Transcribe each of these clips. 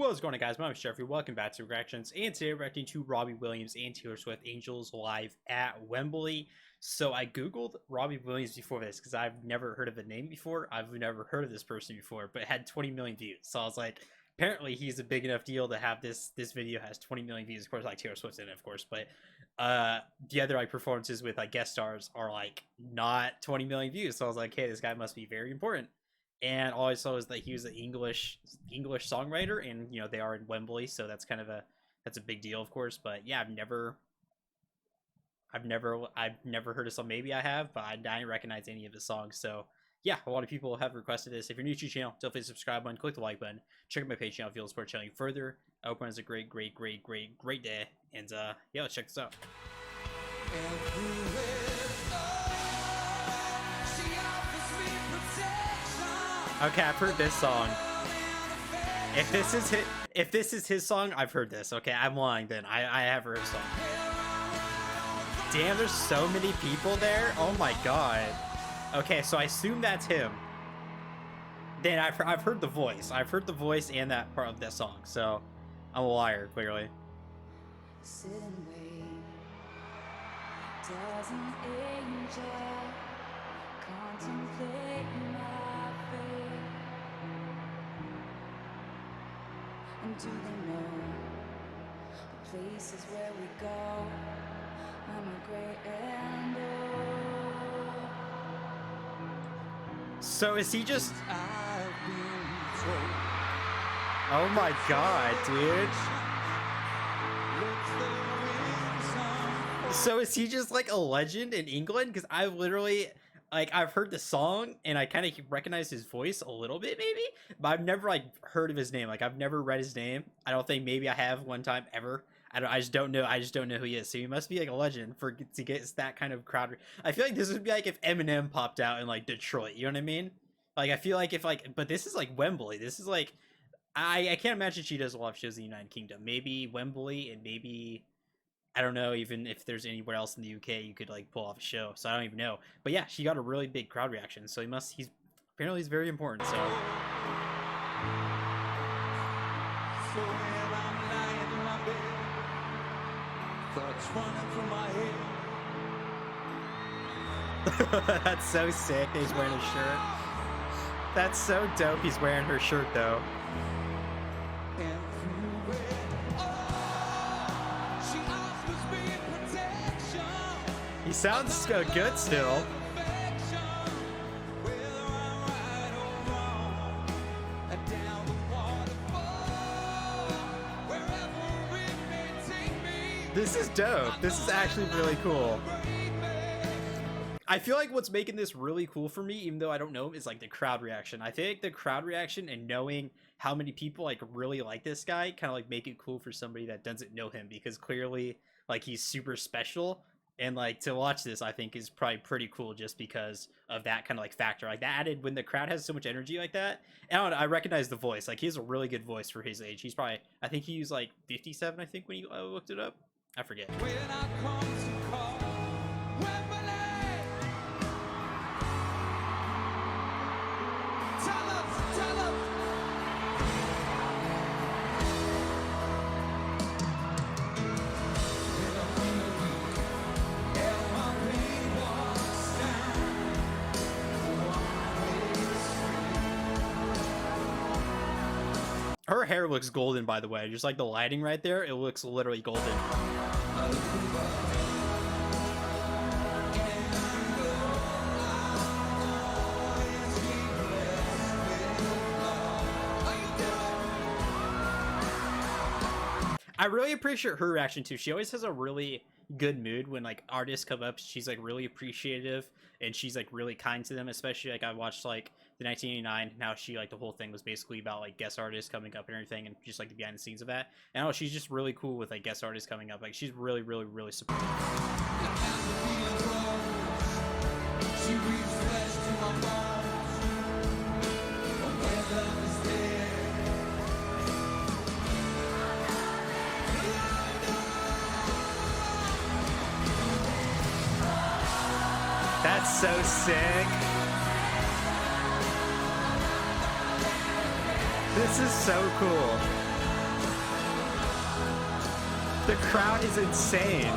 What's going on, guys? My name is Jeffrey. Welcome back to Reactions, and today we're reacting to Robbie Williams and Taylor Swift Angels live at Wembley. So I googled Robbie Williams before this because I've never heard of the name before. I've never heard of this person before, but it had 20 million views. So I was like, apparently he's a big enough deal to have this video has 20 million views. Of course, like Taylor Swift in it, of course, but the other like performances with like guest stars are like not 20 million views. So I was like, hey, this guy must be very important. And all I saw was that he was an English songwriter, and you know they are in Wembley, so that's kind of a big deal, of course. But yeah, I've never heard of some. Maybe I have, but I didn't recognize any of his songs. So yeah, a lot of people have requested this. If you're new to the channel, definitely subscribe button, click the like button, check out my Patreon if you want to support the channel further. I hope everyone's a great day, and yeah, let's check this out. Okay, I've heard this song. If this is his song, I've heard this. Okay, I'm lying then. I have heard his song. Damn, there's so many people there. Oh my god. Okay, so I assume that's him. Then I've heard the voice. I've heard the voice and that part of that song. So I'm a liar, clearly. Sit and wait. Does an angel contemplate my fate? And do they know the places where we go? I'm a great and old. So is he just... Oh my god, dude. So is he just like a legend in England? Because I've literally... Like, I've heard the song, and I kind of recognize his voice a little bit, maybe, but I've never, like, heard of his name. Like, I've never read his name. I don't think maybe I have one time ever. I just don't know. I just don't know who he is. So he must be, like, a legend to get that kind of crowd. I feel like this would be, like, if Eminem popped out in, like, Detroit. You know what I mean? Like, I feel like if, like, but this is, like, Wembley. This is, like, I can't imagine she does a lot of shows in the United Kingdom. Maybe Wembley and maybe... I don't know even if there's anywhere else in the UK you could like pull off a show, so I don't even know. But yeah, she got a really big crowd reaction, so he's apparently he's very important. So that's so sick. He's wearing a shirt. That's so dope. He's wearing her shirt though. He sounds good still. This is dope. This is actually really cool. I feel like what's making this really cool for me, even though I don't know him, is like the crowd reaction. I think the crowd reaction and knowing how many people like really like this guy kind of like make it cool for somebody that doesn't know him, because clearly like he's super special. And like to watch this, I think is probably pretty cool just because of that kind of like factor. Like that added when the crowd has so much energy like that. And I don't know, I recognize the voice. Like he has a really good voice for his age. He's probably, I think he was like 57, I think, when you looked it up. I forget. When I come to call Wembley, tell us. Her hair looks golden, by the way. Just like the lighting right there, it looks literally golden. I really appreciate her reaction too. She always has a really good mood when like artists come up. She's like really appreciative, and she's like really kind to them. Especially like I watched like the 1989, and how she like the whole thing was basically about like guest artists coming up and everything, and just like the behind the scenes of that. And she's just really cool with like guest artists coming up. Like she's really supportive. That's so sick. This is so cool. The crowd is insane.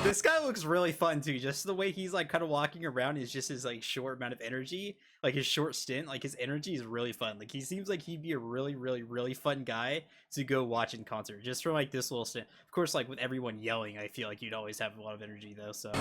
This guy looks really fun too. Just the way he's like kind of walking around is just his like short amount of energy, like his short stint. Like his energy is really fun. Like he seems like he'd be a really, really, really fun guy to go watch in concert. Just from like this little stint. Of course, like with everyone yelling, I feel like you'd always have a lot of energy though. So.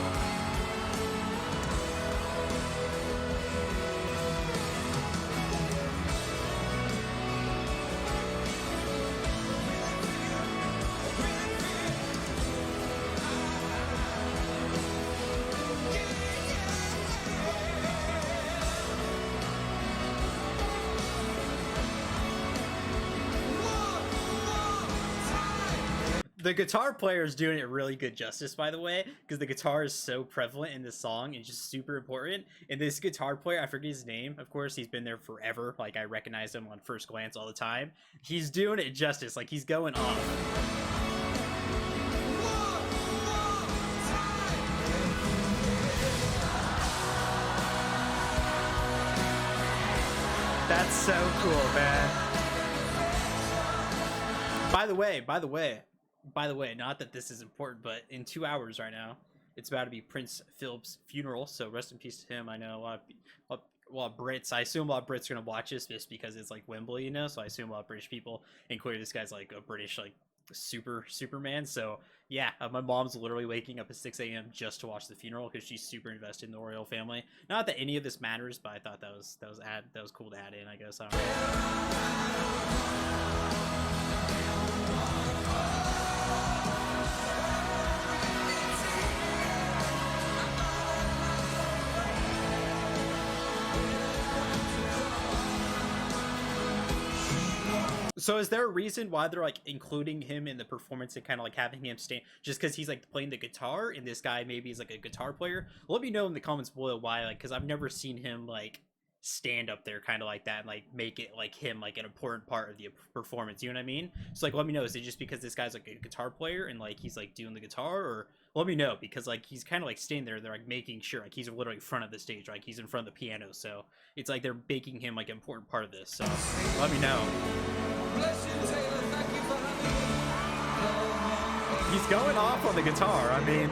The guitar player is doing it really good justice, by the way, because the guitar is so prevalent in this song and just super important. And this guitar player, I forget his name, of course, he's been there forever. Like, I recognize him on first glance all the time. He's doing it justice. Like, he's going off. That's so cool, man. By the way, not that this is important, but in 2 hours right now, it's about to be Prince Philip's funeral, so rest in peace to him. I know a lot of Brits, I assume a lot of Brits are going to watch this just because it's like Wembley, you know, so I assume a lot of British people, and clearly this guy's like a British, like, Superman, so yeah, my mom's literally waking up at 6 a.m. just to watch the funeral because she's super invested in the royal family. Not that any of this matters, but I thought that was cool to add in, I guess. I don't know. So is there a reason why they're like including him in the performance and kind of like having him stand just because he's like playing the guitar and this guy maybe is like a guitar player? Let me know in the comments below why, like, because I've never seen him like stand up there kind of like that and like make it like him like an important part of the performance, you know what I mean? So like let me know, is it just because this guy's like a guitar player and like he's like doing the guitar, or let me know, because like he's kind of like standing there, they're like making sure like he's literally in front of the stage, like he's in front of the piano, so it's like they're making him like an important part of this, so let me know. He's going off on the guitar, I mean.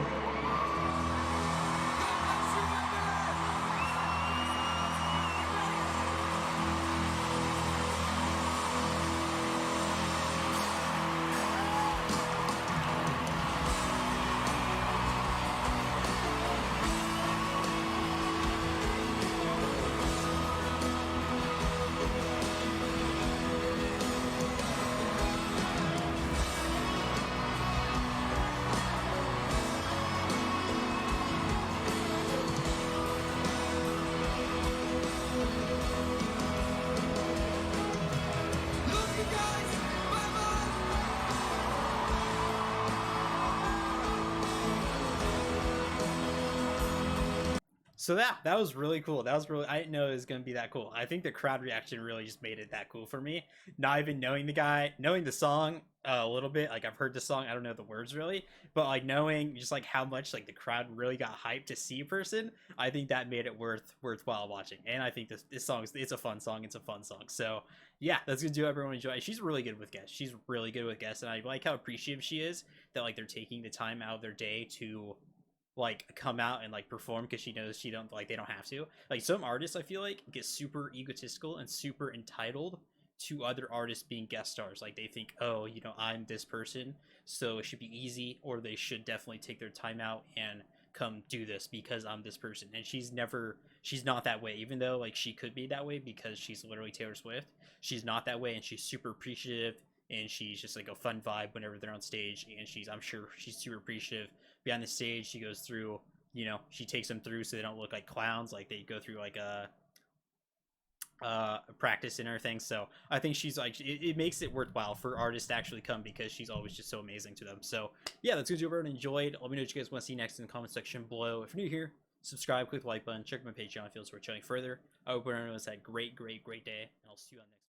So that was really cool. That was really, I didn't know it was gonna be that cool. I think the crowd reaction really just made it that cool for me. Not even knowing the guy, knowing the song a little bit, like I've heard the song, I don't know the words really, but like knowing just like how much like the crowd really got hyped to see a person, I think that made it worthwhile watching. And I think this song is, it's a fun song. It's a fun song. So yeah, that's gonna do everyone enjoy. She's really good with guests. She's really good with guests, and I like how appreciative she is that like they're taking the time out of their day to like come out and like perform, because she knows she don't like, they don't have to. Like some artists I feel like get super egotistical and super entitled to other artists being guest stars. Like they think, oh, you know, I'm this person, so it should be easy, or they should definitely take their time out and come do this because I'm this person. And she's not that way, even though like she could be that way because she's literally Taylor Swift. She's not that way, and she's super appreciative, and she's just like a fun vibe whenever they're on stage, and I'm sure she's super appreciative behind the stage. She goes through you know, she takes them through so they don't look like clowns. Like they go through like a practice and everything. So I think she's like it makes it worthwhile for artists to actually come because she's always just so amazing to them. So yeah, that's good. You everyone enjoyed. Let me know what you guys want to see next in the comment section below. If you're new here, subscribe, click the like button, check my Patreon if you feel we're chilling further. I hope everyone has had a great day, and I'll see you on next.